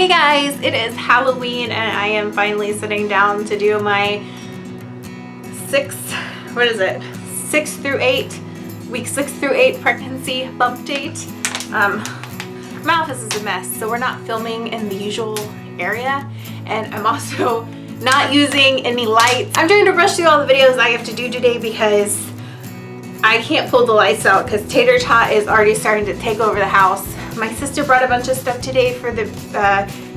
Hey guys, it is Halloween and I am finally sitting down to do my week 6 through 8 pregnancy bump date. My office is a mess, so we're not filming in the usual area, and I'm also not using any lights. I'm trying to rush through all the videos I have to do today because I can't pull the lights out because Tater Tot is already starting to take over the house. My sister brought a bunch of stuff today for the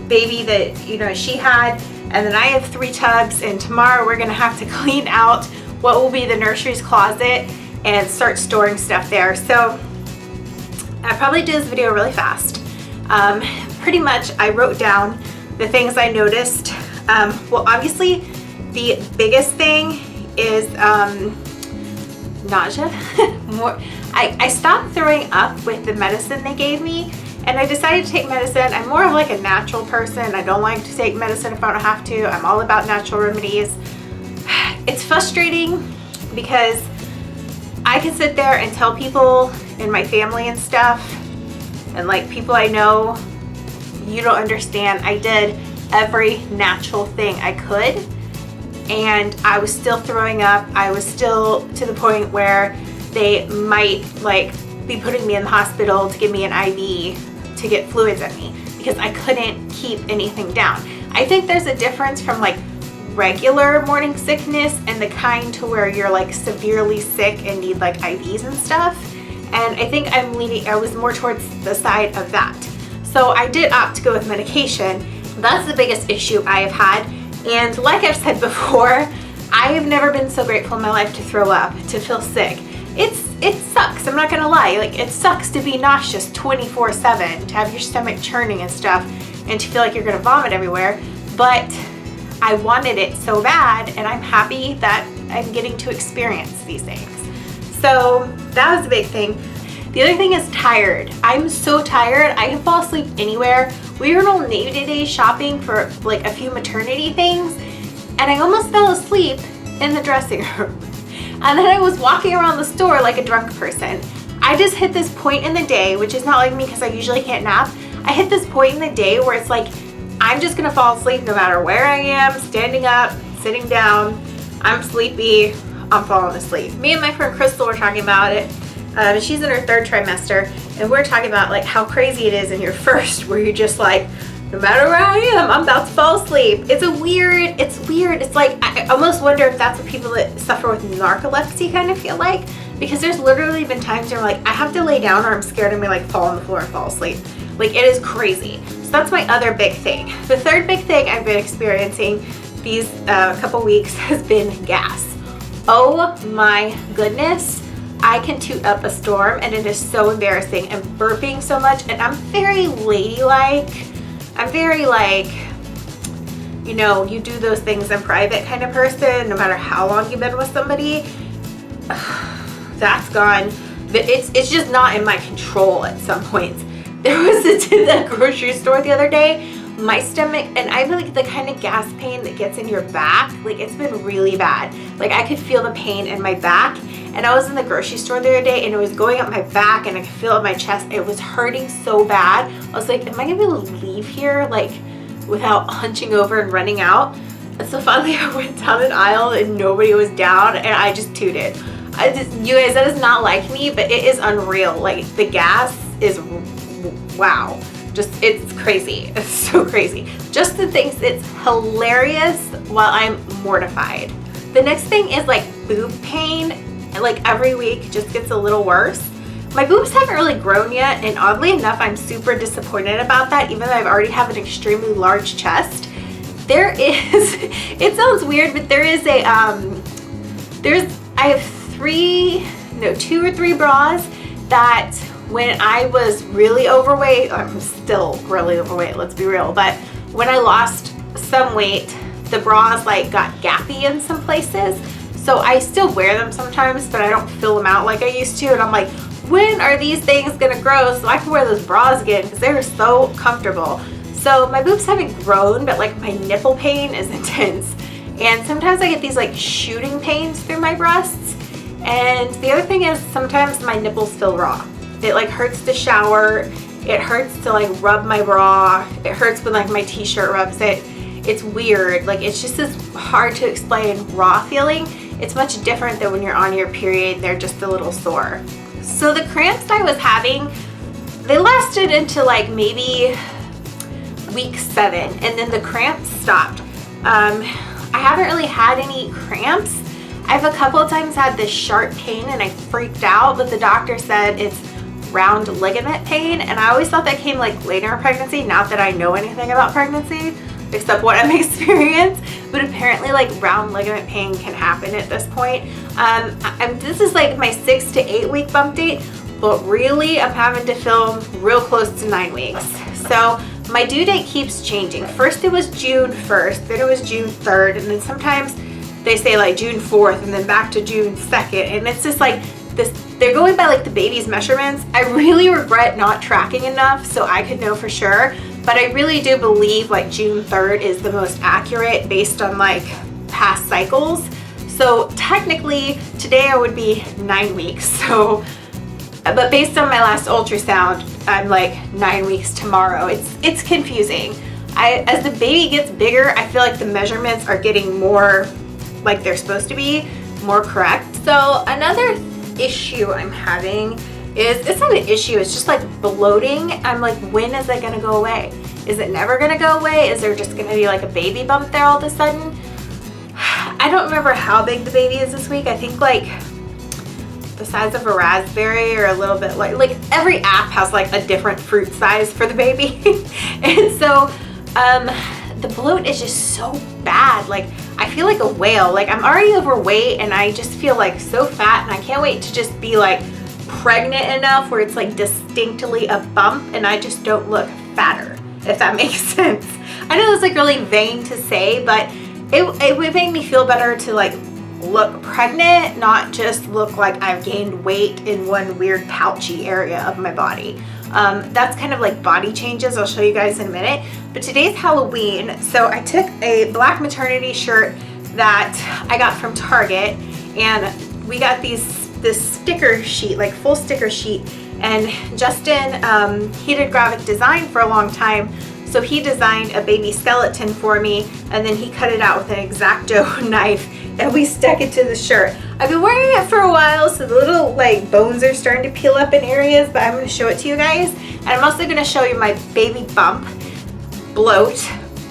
baby that she had, and then I have 3 tubs, and tomorrow we're gonna have to clean out what will be the nursery's closet and start storing stuff there. So I probably do this video really fast. Pretty much I wrote down the things I noticed. Well, obviously the biggest thing is nausea. I stopped throwing up with the medicine they gave me, and I decided to take medicine. I'm more of like a natural person. I don't like to take medicine if I don't have to. I'm all about natural remedies. It's frustrating because I can sit there and tell people in my family and stuff, and like people I know, you don't understand. I did every natural thing I could, and I was still throwing up. I was still to the point where they might be putting me in the hospital to give me an IV to get fluids in me because I couldn't keep anything down. I think there's a difference from like regular morning sickness and the kind to where you're like severely sick and need like IVs and stuff. And I think I was more towards the side of that. So I did opt to go with medication. That's the biggest issue I have had. And like I've said before, I have never been so grateful in my life to throw up, to feel sick. It sucks, I'm not gonna lie. Like, it sucks to be nauseous 24/7, to have your stomach churning and stuff, and to feel like you're gonna vomit everywhere. But I wanted it so bad, and I'm happy that I'm getting to experience these things. So that was a big thing. The other thing is tired. I'm so tired, I can fall asleep anywhere. We were in Old Navy today shopping for like a few maternity things, and I almost fell asleep in the dressing room. And then I was walking around the store like a drunk person. I just hit this point in the day, which is not like me because I usually can't nap. I hit this point in the day where it's like, I'm just gonna fall asleep no matter where I am, standing up, sitting down. I'm sleepy, I'm falling asleep. Me and my friend Crystal were talking about it. She's in her 3rd trimester, and we're talking about like how crazy it is in your first, where you're just like, no matter where I am, I'm about to fall asleep. It's weird. It's like, I almost wonder if that's what people that suffer with narcolepsy kind of feel like, because there's literally been times where like, I have to lay down or I'm scared I'm gonna like fall on the floor and fall asleep. Like, it is crazy. So that's my other big thing. The 3rd big thing I've been experiencing these couple weeks has been gas. Oh my goodness. I can toot up a storm, and it is so embarrassing. I'm burping so much, and I'm very ladylike. I'm very like, you do those things in private kind of person, no matter how long you've been with somebody. That's gone. But it's just not in my control at some points. There was the grocery store the other day, my stomach, and I really get the kind of gas pain that gets in your back. Like, it's been really bad. Like, I could feel the pain in my back. And I was in the grocery store the other day, and it was going up my back, and I could feel it in my chest. It was hurting so bad. I was like, am I gonna be able to leave here like without hunching over and running out? And so finally I went down an aisle and nobody was down, and I just tooted. You guys, that is not like me, but it is unreal. Like, the gas is, wow. It's crazy. It's so crazy. Just the things, it's hilarious while I'm mortified. The next thing is like boob pain. Like, every week just gets a little worse. My boobs haven't really grown yet, and oddly enough, I'm super disappointed about that, even though I've already have an extremely large chest. There is, it sounds weird, but there is a, I have 2 or 3 bras that when I was really overweight, I'm still really overweight, let's be real, but when I lost some weight, the bras like got gappy in some places. So I still wear them sometimes, but I don't fill them out like I used to. And I'm like, when are these things gonna grow so I can wear those bras again? Because they're so comfortable. So my boobs haven't grown, but like my nipple pain is intense. And sometimes I get these like shooting pains through my breasts. And the other thing is sometimes my nipples feel raw. It like hurts to shower, It hurts to like rub my bra. It hurts when like my t-shirt rubs it. It's weird. Like, it's just this hard to explain raw feeling. It's much different than when you're on your period. They're just a little sore. So the cramps I was having, they lasted into like maybe week 7, and then the cramps stopped. I haven't really had any cramps. I've a couple of times had this sharp pain and I freaked out, but the doctor said it's round ligament pain, and I always thought that came like later in pregnancy, not that I know anything about pregnancy except what I'm experienced, but apparently like round ligament pain can happen at this point. This is like my 6 to 8 week bump date, but really I'm having to film real close to 9 weeks. So my due date keeps changing. First it was June 1st, then it was June 3rd, and then sometimes they say like June 4th and then back to June 2nd, and it's just like this, they're going by like the baby's measurements. I really regret not tracking enough so I could know for sure, but I really do believe like June 3rd is the most accurate based on like past cycles. So technically today I would be 9 weeks. So, but based on my last ultrasound, I'm like 9 weeks tomorrow. It's confusing. As the baby gets bigger, I feel like the measurements are getting more like they're supposed to be, more correct. So another issue I'm having is, it's not an issue, it's just like bloating. I'm like, when is it gonna go away? Is it never gonna go away? Is there just gonna be like a baby bump there all of a sudden? I don't remember how big the baby is this week. I think like the size of a raspberry, or a little bit like every app has like a different fruit size for the baby. And so the bloat is just so bad. Like, I feel like a whale. Like, I'm already overweight and I just feel like so fat, and I can't wait to just be like pregnant enough where it's like distinctly a bump and I just don't look fatter, if that makes sense. I know it's like really vain to say, but it would make me feel better to like look pregnant, not just look like I've gained weight in one weird pouchy area of my body. That's kind of like body changes. I'll show you guys in a minute. But today's Halloween, so I took a black maternity shirt that I got from Target, and we got this sticker sheet, like full sticker sheet, and Justin, he did graphic design for a long time, so he designed a baby skeleton for me, and then he cut it out with an X-Acto knife, and we stuck it to the shirt. I've been wearing it for a while, so the little like bones are starting to peel up in areas, but I'm going to show it to you guys. And I'm also going to show you my baby bump, bloat,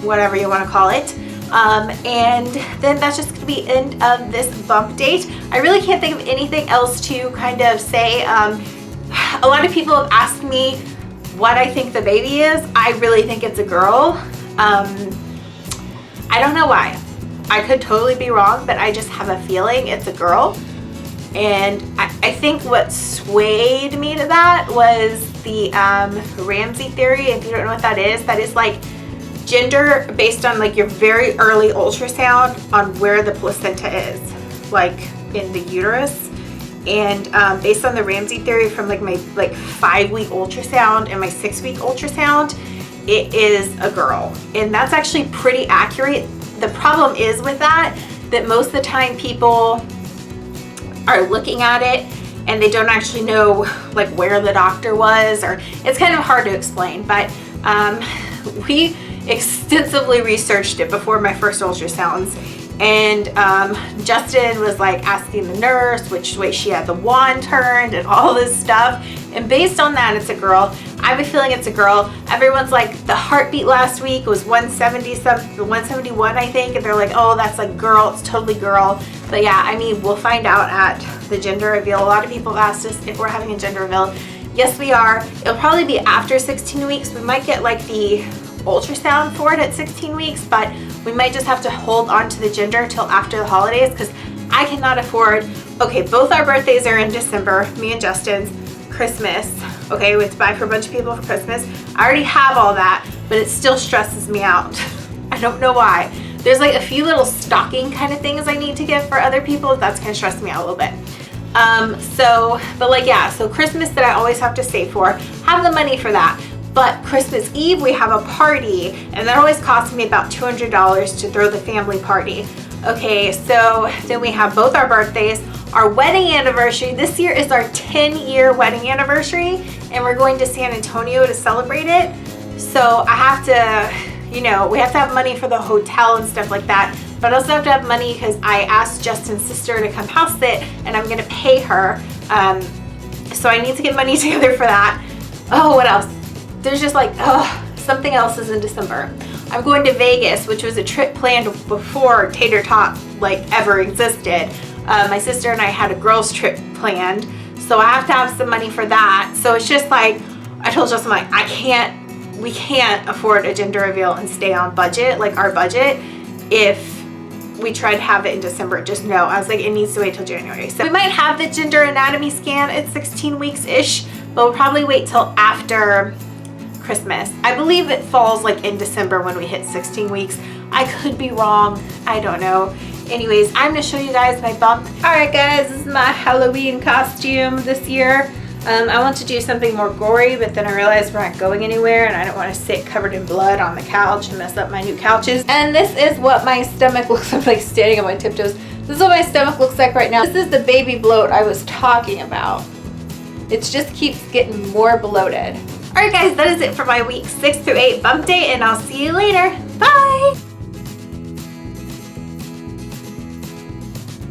whatever you want to call it. And then that's just going to be end of this bump date. I really can't think of anything else to kind of say. A lot of people have asked me what I think the baby is. I really think it's a girl. I don't know why. I could totally be wrong, but I just have a feeling it's a girl. And I think what swayed me to that was the Ramsey theory. If you don't know what that is like gender based on like your very early ultrasound on where the placenta is, like in the uterus. And based on the Ramsey theory from like my 5-week ultrasound and my 6-week ultrasound, it is a girl. And that's actually pretty accurate. The problem is with that most of the time people are looking at it and they don't actually know like where the doctor was, or it's kind of hard to explain. But we extensively researched it before my first ultrasounds, and Justin was like asking the nurse which way she had the wand turned and all this stuff, and based on that it's a girl. I have a feeling it's a girl. Everyone's like, the heartbeat last week was 170 something, 171 I think, and they're like, oh, that's like girl, it's totally girl. But yeah, I mean, we'll find out at the gender reveal. A lot of people have asked us if we're having a gender reveal. Yes, we are. It'll probably be after 16 weeks. We might get like the ultrasound for it at 16 weeks, but we might just have to hold on to the gender till after the holidays, because I cannot afford, okay, both our birthdays are in December, me and Justin's, Christmas, okay, we have to buy for a bunch of people for Christmas. I already have all that, but it still stresses me out. I don't know why. There's like a few little stocking kind of things I need to get for other people. That's gonna stress me out a little bit. But like, yeah, so Christmas that I always have to save for, have the money for that. But Christmas Eve, we have a party, and that always costs me about $200 to throw the family party. Okay, so then we have both our birthdays, our wedding anniversary. This year is our 10-year wedding anniversary, and we're going to San Antonio to celebrate it. So I have to, you know, we have to have money for the hotel and stuff like that, but I also have to have money because I asked Justin's sister to come house sit, and I'm gonna pay her. So I need to get money together for that. Oh, what else? There's just like, something else is in December. I'm going to Vegas, which was a trip planned before Tater Tot like ever existed. My sister and I had a girls trip planned, so I have to have some money for that. So it's just like, I told Justin, like, we can't afford a gender reveal and stay on budget, like our budget, if we try to have it in December. Just no, I was like, it needs to wait till January. So we might have the gender anatomy scan at 16 weeks-ish, but we'll probably wait till after Christmas. I believe it falls like in December when we hit 16 weeks. I could be wrong, I don't know. Anyways, I'm gonna show you guys my bump. All right guys, this is my Halloween costume this year. I want to do something more gory, but then I realized we're not going anywhere and I don't want to sit covered in blood on the couch and mess up my new couches. And this is what my stomach looks like, standing on my tiptoes. This is what my stomach looks like right now. This is the baby bloat I was talking about. It just keeps getting more bloated. All right guys, that is it for my week 6 through 8 bump date, and I'll see you later. Bye.